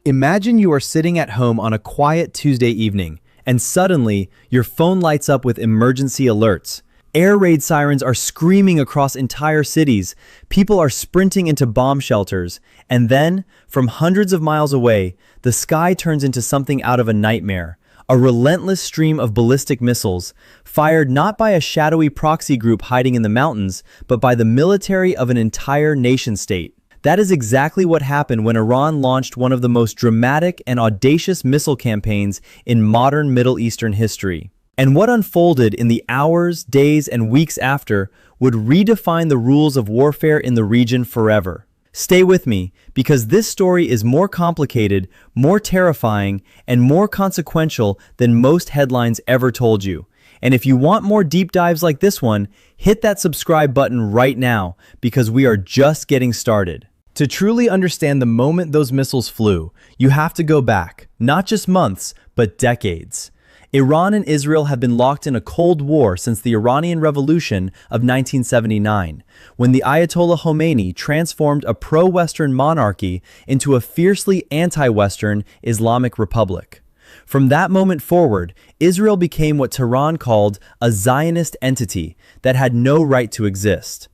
Imagine you are sitting at home on a quiet Tuesday evening, and suddenly your phone lights up with emergency alerts. Air raid sirens are screaming across entire cities, people are sprinting into bomb shelters, and then, from hundreds of miles away, the sky turns into something out of a nightmare. A relentless stream of ballistic missiles, fired not by a shadowy proxy group hiding in the mountains, but by the military of an entire nation-state. That is exactly what happened when Iran launched one of the most dramatic and audacious missile campaigns in modern Middle Eastern history. And what unfolded in the hours, days, and weeks after would redefine the rules of warfare in the region forever. Stay with me, because this story is more complicated, more terrifying, and more consequential than most headlines ever told you. And if you want more deep dives like this one, hit that subscribe button right now, because we are just getting started. To truly understand the moment those missiles flew, you have to go back, not just months, but decades. Iran and Israel have been locked in a Cold War since the Iranian Revolution of 1979, when the Ayatollah Khomeini transformed a pro-Western monarchy into a fiercely anti-Western Islamic republic. From that moment forward, Israel became what Tehran called a Zionist entity that had no right to exist.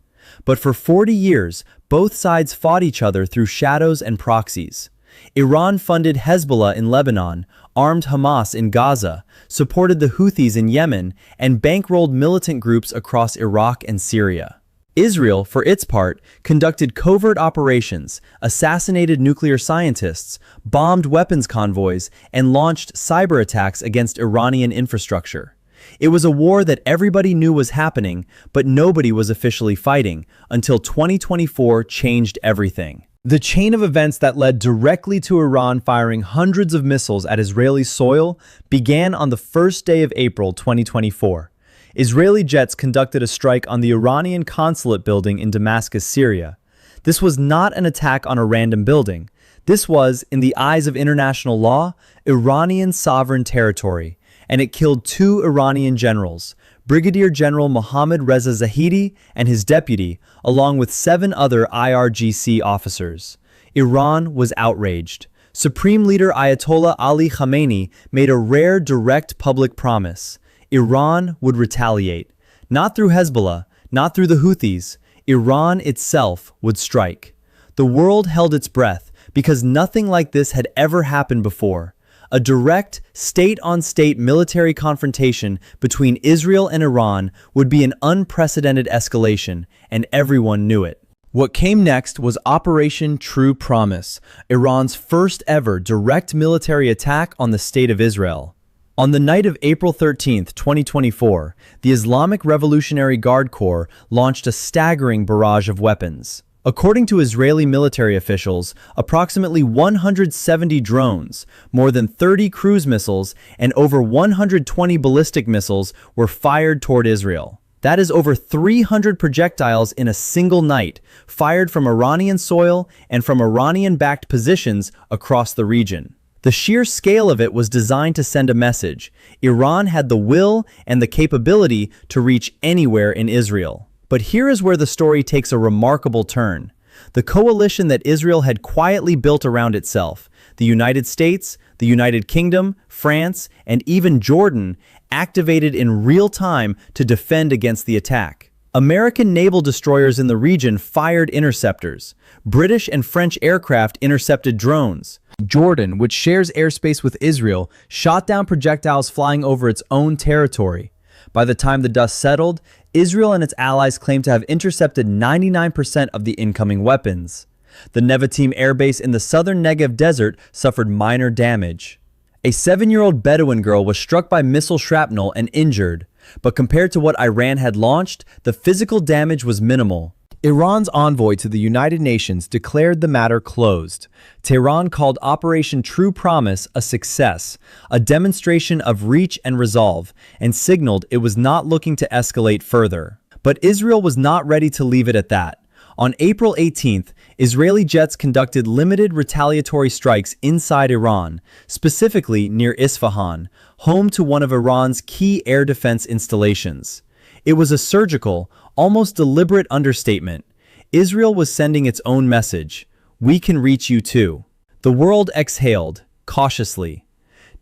But for 40 years, both sides fought each other through shadows and proxies. Iran funded Hezbollah in Lebanon, armed Hamas in Gaza, supported the Houthis in Yemen, and bankrolled militant groups across Iraq and Syria. Israel, for its part, conducted covert operations, assassinated nuclear scientists, bombed weapons convoys, and launched cyber attacks against Iranian infrastructure. It was a war that everybody knew was happening, but nobody was officially fighting, until 2024 changed everything. The chain of events that led directly to Iran firing hundreds of missiles at Israeli soil began on the first day of April 2024. Israeli jets conducted a strike on the Iranian consulate building in Damascus, Syria. This was not an attack on a random building. This was, in the eyes of international law, Iranian sovereign territory, and it killed two Iranian generals, Brigadier General Mohammad Reza Zahedi and his deputy, along with 7 other IRGC officers. Iran was outraged. Supreme Leader Ayatollah Ali Khamenei made a rare direct public promise. Iran would retaliate. Not through Hezbollah, not through the Houthis. Iran itself would strike. The world held its breath because nothing like this had ever happened before. A direct, state-on-state military confrontation between Israel and Iran would be an unprecedented escalation, and everyone knew it. What came next was Operation True Promise, Iran's first ever direct military attack on the State of Israel. On the night of April 13, 2024, the Islamic Revolutionary Guard Corps launched a staggering barrage of weapons. According to Israeli military officials, approximately 170 drones, more than 30 cruise missiles, and over 120 ballistic missiles were fired toward Israel. That is over 300 projectiles in a single night, fired from Iranian soil and from Iranian-backed positions across the region. The sheer scale of it was designed to send a message. Iran had the will and the capability to reach anywhere in Israel. But here is where the story takes a remarkable turn. The coalition that Israel had quietly built around itself, the United States, the United Kingdom, France, and even Jordan, activated in real time to defend against the attack. American naval destroyers in the region fired interceptors. British and French aircraft intercepted drones. Jordan, which shares airspace with Israel, shot down projectiles flying over its own territory. By the time the dust settled, Israel and its allies claimed to have intercepted 99% of the incoming weapons. The Nevatim air base in the southern Negev desert suffered minor damage. A 7-year-old Bedouin girl was struck by missile shrapnel and injured, but compared to what Iran had launched, the physical damage was minimal. Iran's envoy to the United Nations declared the matter closed. Tehran called Operation True Promise a success, a demonstration of reach and resolve, and signaled it was not looking to escalate further. But Israel was not ready to leave it at that. On April 18th, Israeli jets conducted limited retaliatory strikes inside Iran, specifically near Isfahan, home to one of Iran's key air defense installations. It was a surgical, almost deliberate understatement. Israel was sending its own message. We can reach you too. The world exhaled, cautiously.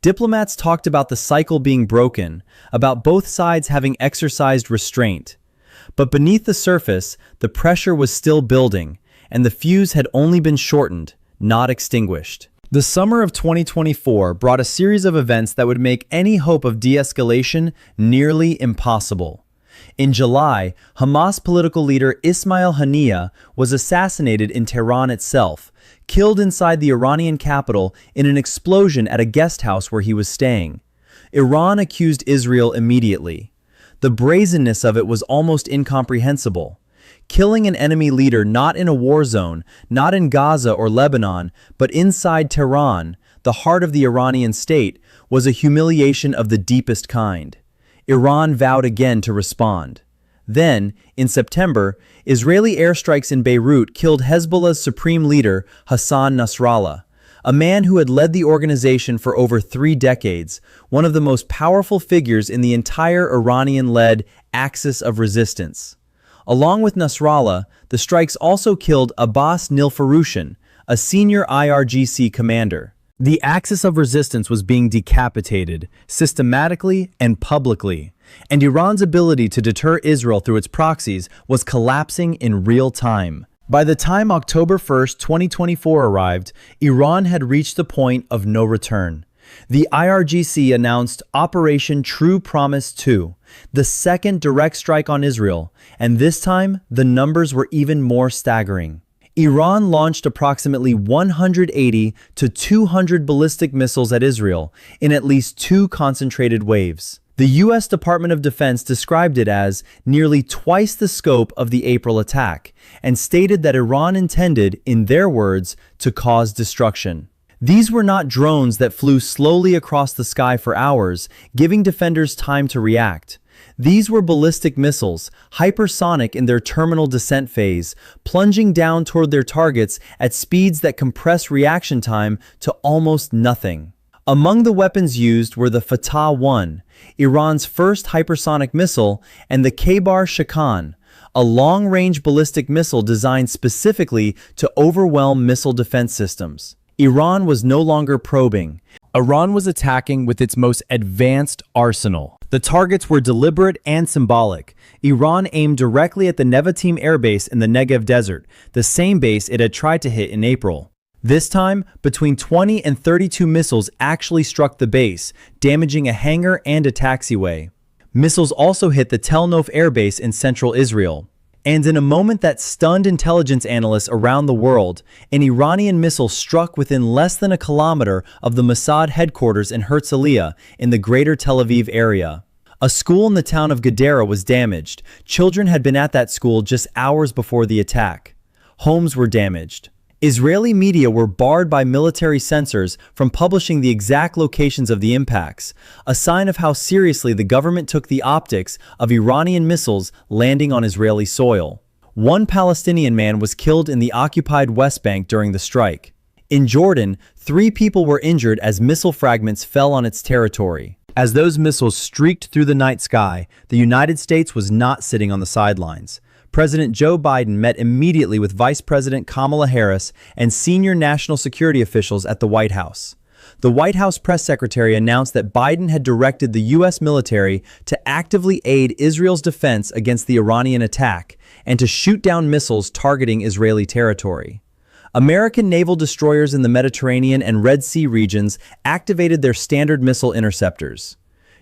Diplomats talked about the cycle being broken, about both sides having exercised restraint. But beneath the surface, the pressure was still building, and the fuse had only been shortened, not extinguished. The summer of 2024 brought a series of events that would make any hope of de-escalation nearly impossible. In July, Hamas political leader Ismail Haniyeh was assassinated in Tehran itself, killed inside the Iranian capital in an explosion at a guest house where he was staying. Iran accused Israel immediately. The brazenness of it was almost incomprehensible. Killing an enemy leader not in a war zone, not in Gaza or Lebanon, but inside Tehran, the heart of the Iranian state, was a humiliation of the deepest kind. Iran vowed again to respond. Then, in September, Israeli airstrikes in Beirut killed Hezbollah's supreme leader, Hassan Nasrallah, a man who had led the organization for over 3 decades, one of the most powerful figures in the entire Iranian-led axis of resistance. Along with Nasrallah, the strikes also killed Abbas Nilfarushan, a senior IRGC commander. The axis of resistance was being decapitated, systematically and publicly, and Iran's ability to deter Israel through its proxies was collapsing in real time. By the time October 1st, 2024 arrived, Iran had reached the point of no return. The IRGC announced Operation True Promise 2, the second direct strike on Israel, and this time the numbers were even more staggering. Iran launched approximately 180 to 200 ballistic missiles at Israel in at least 2 concentrated waves. The U.S. Department of Defense described it as nearly twice the scope of the April attack and stated that Iran intended, in their words, to cause destruction. These were not drones that flew slowly across the sky for hours, giving defenders time to react. These were ballistic missiles, hypersonic in their terminal descent phase, plunging down toward their targets at speeds that compress reaction time to almost nothing. Among the weapons used were the Fatah-1, Iran's first hypersonic missile, and the Khaybar-Shakan, a long-range ballistic missile designed specifically to overwhelm missile defense systems. Iran was no longer probing. Iran was attacking with its most advanced arsenal. The targets were deliberate and symbolic. Iran aimed directly at the Nevatim airbase in the Negev desert, the same base it had tried to hit in April. This time, between 20 and 32 missiles actually struck the base, damaging a hangar and a taxiway. Missiles also hit the Tel Nof airbase in central Israel. And in a moment that stunned intelligence analysts around the world, an Iranian missile struck within less than a kilometer of the Mossad headquarters in Herzliya in the greater Tel Aviv area. A school in the town of Gadara was damaged. Children had been at that school just hours before the attack. Homes were damaged. Israeli media were barred by military censors from publishing the exact locations of the impacts, a sign of how seriously the government took the optics of Iranian missiles landing on Israeli soil. One Palestinian man was killed in the occupied West Bank during the strike. In Jordan, 3 people were injured as missile fragments fell on its territory. As those missiles streaked through the night sky, the United States was not sitting on the sidelines. President Joe Biden met immediately with Vice President Kamala Harris and senior national security officials at the White House. The White House press secretary announced that Biden had directed the U.S. military to actively aid Israel's defense against the Iranian attack and to shoot down missiles targeting Israeli territory. American naval destroyers in the Mediterranean and Red Sea regions activated their Standard missile interceptors.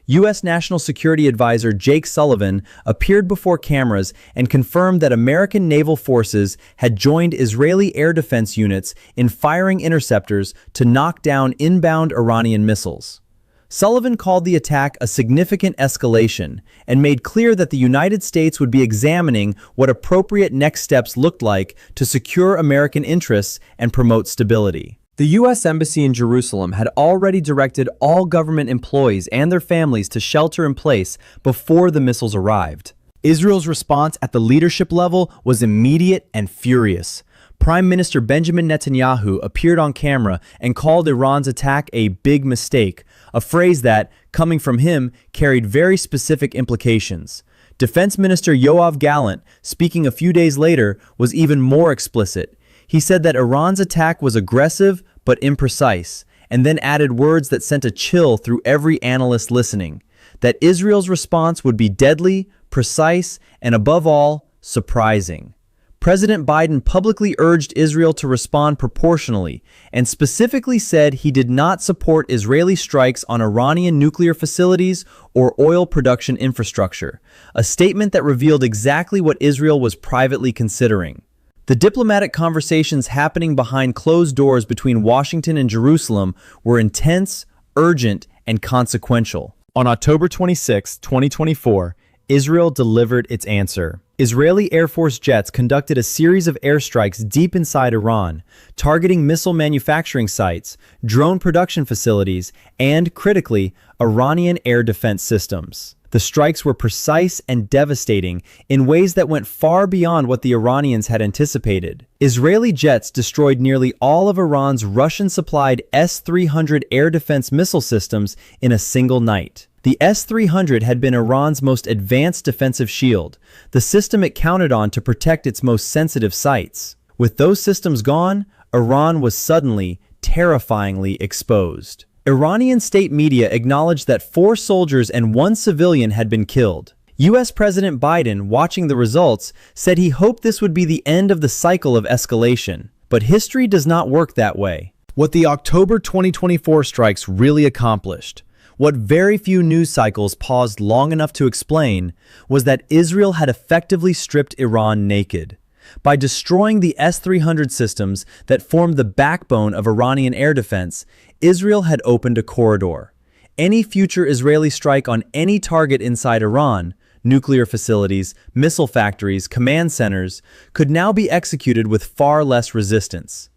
U.S. National Security Advisor Jake Sullivan appeared before cameras and confirmed that American naval forces had joined Israeli air defense units in firing interceptors to knock down inbound Iranian missiles. Sullivan called the attack a significant escalation and made clear that the United States would be examining what appropriate next steps looked like to secure American interests and promote stability. The U.S. Embassy in Jerusalem had already directed all government employees and their families to shelter in place before the missiles arrived. Israel's response at the leadership level was immediate and furious. Prime Minister Benjamin Netanyahu appeared on camera and called Iran's attack a big mistake, a phrase that, coming from him, carried very specific implications. Defense Minister Yoav Gallant, speaking a few days later, was even more explicit. He said that Iran's attack was aggressive but imprecise, and then added words that sent a chill through every analyst listening, that Israel's response would be deadly, precise, and above all, surprising. President Biden publicly urged Israel to respond proportionally and specifically said he did not support Israeli strikes on Iranian nuclear facilities or oil production infrastructure, a statement that revealed exactly what Israel was privately considering. The diplomatic conversations happening behind closed doors between Washington and Jerusalem were intense, urgent, and consequential. On October 26, 2024, Israel delivered its answer. Israeli Air Force jets conducted a series of airstrikes deep inside Iran, targeting missile manufacturing sites, drone production facilities, and, critically, Iranian air defense systems. The strikes were precise and devastating in ways that went far beyond what the Iranians had anticipated. Israeli jets destroyed nearly all of Iran's Russian-supplied S-300 air defense missile systems in a single night. The S-300 had been Iran's most advanced defensive shield, the system it counted on to protect its most sensitive sites. With those systems gone, Iran was suddenly, terrifyingly exposed. Iranian state media acknowledged that 4 soldiers and 1 civilian had been killed. U.S. President Biden, watching the results, said he hoped this would be the end of the cycle of escalation. But history does not work that way. What the October 2024 strikes really accomplished, what very few news cycles paused long enough to explain, was that Israel had effectively stripped Iran naked. By destroying the S-300 systems that formed the backbone of Iranian air defense, Israel had opened a corridor. Any future Israeli strike on any target inside Iran, nuclear facilities, missile factories, command centers, could now be executed with far less resistance.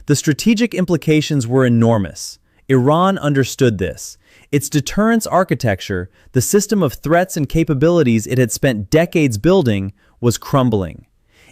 The strategic implications were enormous. Iran understood this. Its deterrence architecture, the system of threats and capabilities it had spent decades building, was crumbling.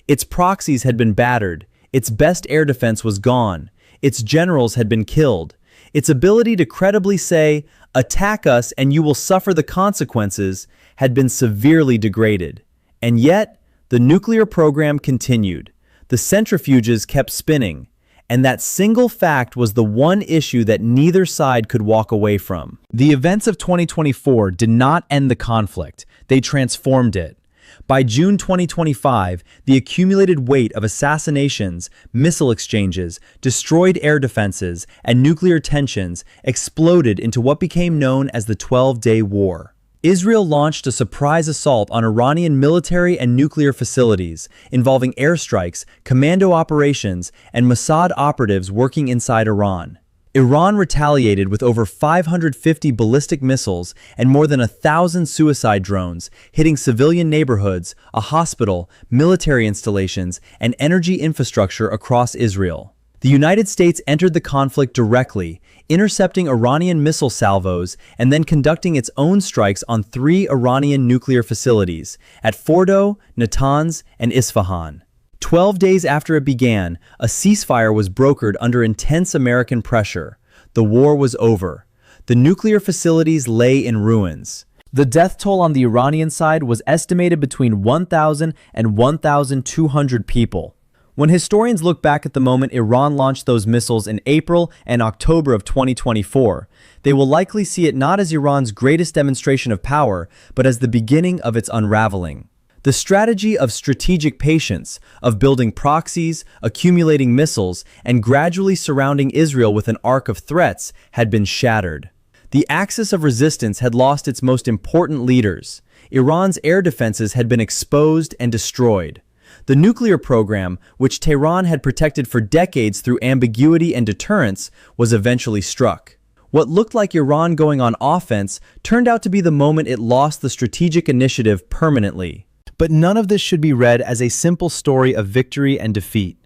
Its proxies had been battered, its best air defense was gone, its generals had been killed. Its ability to credibly say, "Attack us and you will suffer the consequences," had been severely degraded. And yet, the nuclear program continued. The centrifuges kept spinning. And that single fact was the one issue that neither side could walk away from. The events of 2024 did not end the conflict, they transformed it. By June 2025, the accumulated weight of assassinations, missile exchanges, destroyed air defenses, and nuclear tensions exploded into what became known as the 12-Day War. Israel launched a surprise assault on Iranian military and nuclear facilities, involving airstrikes, commando operations, and Mossad operatives working inside Iran. Iran retaliated with over 550 ballistic missiles and more than 1,000 suicide drones, hitting civilian neighborhoods, a hospital, military installations, and energy infrastructure across Israel. The United States entered the conflict directly, intercepting Iranian missile salvos and then conducting its own strikes on 3 Iranian nuclear facilities, at Fordo, Natanz, and Isfahan. 12 days after it began, a ceasefire was brokered under intense American pressure. The war was over. The nuclear facilities lay in ruins. The death toll on the Iranian side was estimated between 1,000 and 1,200 people. When historians look back at the moment Iran launched those missiles in April and October of 2024, they will likely see it not as Iran's greatest demonstration of power, but as the beginning of its unraveling. The strategy of strategic patience, of building proxies, accumulating missiles, and gradually surrounding Israel with an arc of threats, had been shattered. The axis of resistance had lost its most important leaders. Iran's air defenses had been exposed and destroyed. The nuclear program, which Tehran had protected for decades through ambiguity and deterrence, was eventually struck. What looked like Iran going on offense turned out to be the moment it lost the strategic initiative permanently. But none of this should be read as a simple story of victory and defeat.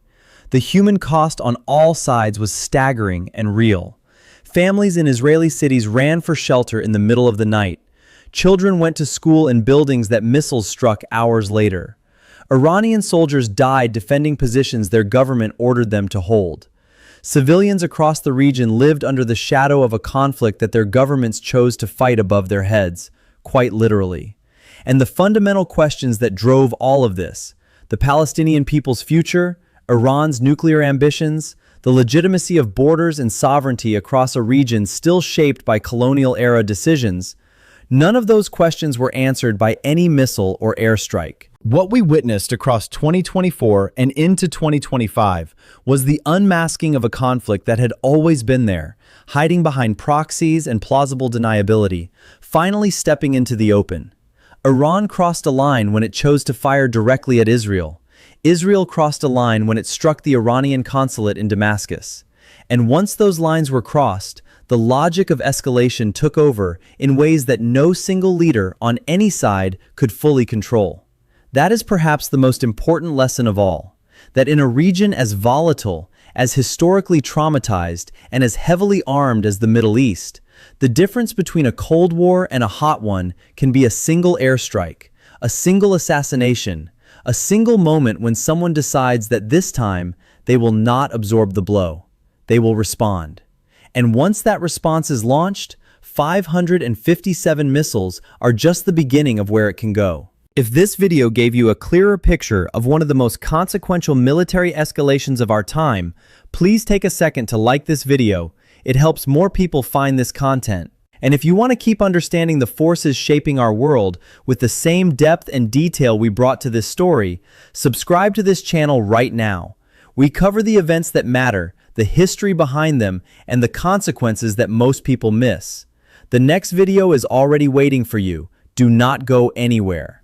The human cost on all sides was staggering and real. Families in Israeli cities ran for shelter in the middle of the night. Children went to school in buildings that missiles struck hours later. Iranian soldiers died defending positions their government ordered them to hold. Civilians across the region lived under the shadow of a conflict that their governments chose to fight above their heads, quite literally. And the fundamental questions that drove all of this, the Palestinian people's future, Iran's nuclear ambitions, the legitimacy of borders and sovereignty across a region still shaped by colonial-era decisions, none of those questions were answered by any missile or airstrike. What we witnessed across 2024 and into 2025 was the unmasking of a conflict that had always been there, hiding behind proxies and plausible deniability, finally stepping into the open. Iran crossed a line when it chose to fire directly at Israel. Israel crossed a line when it struck the Iranian consulate in Damascus. And once those lines were crossed, the logic of escalation took over in ways that no single leader on any side could fully control. That is perhaps the most important lesson of all, that in a region as volatile, as historically traumatized, and as heavily armed as the Middle East, the difference between a cold war and a hot one can be a single airstrike, a single assassination, a single moment when someone decides that this time they will not absorb the blow. They will respond. And once that response is launched, 557 missiles are just the beginning of where it can go. If this video gave you a clearer picture of one of the most consequential military escalations of our time, please take a second to like this video. It helps more people find this content. And if you want to keep understanding the forces shaping our world with the same depth and detail we brought to this story, subscribe to this channel right now. We cover the events that matter, the history behind them, and the consequences that most people miss. The next video is already waiting for you. Do not go anywhere.